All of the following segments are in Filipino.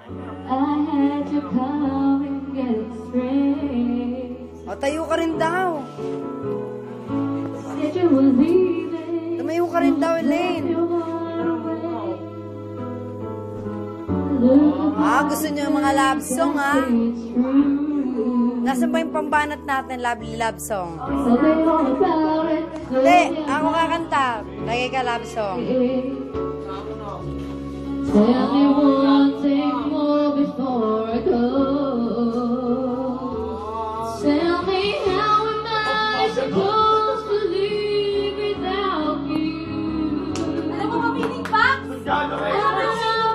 O, tayo ka rin daw. Tumayo ka rin daw, Elaine. Gusto niyo yung mga love song, ha? Nasaan ba yung pambanat natin, lovely love song? Hindi, ako kakanta. Lagi ka love song. Tell me one thing more before I go. Tell me how am I supposed to live without you? Alam mo maminig pa? Alam mo na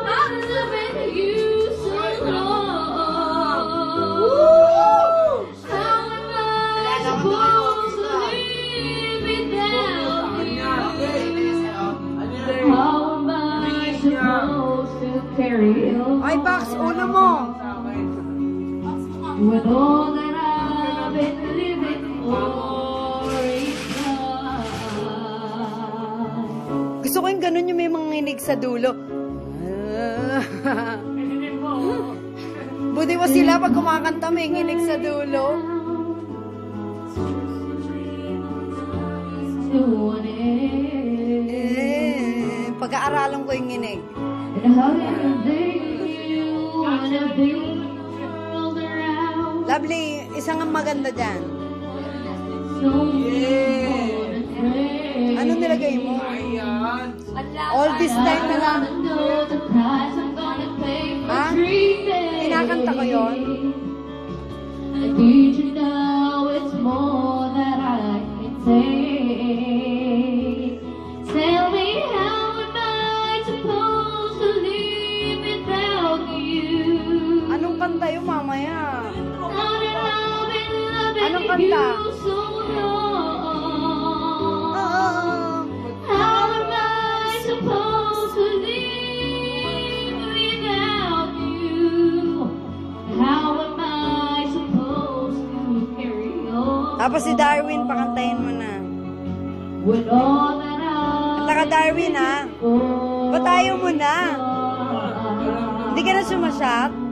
I'm loving you so long. How am I supposed to live without you? How am I supposed to carry on? Ay, Bax, ulo mo. With all that I've been living for is mine. Gusto ko yung ganun yung may mga nginig sa dulo. Buti mo sila pag kumakanta may nginig sa dulo. Pag-aaralan ko yung nginig. Lovely, isang ang maganda dyan. Ano nilagay mo? All this time na lang. Ha? Kinakanta ko yun? Did you know it's more that I can take? Tell me how am I supposed to live without you? Anong kanta yun mamaya? Anong kanta? How am I supposed to live without you? How am I supposed to carry on? Tapos si Darwin, pakantayin mo na. With all that Kanta ka, Darwin, ha? Ba't ayaw mo na? Hindi ka na sumasyat?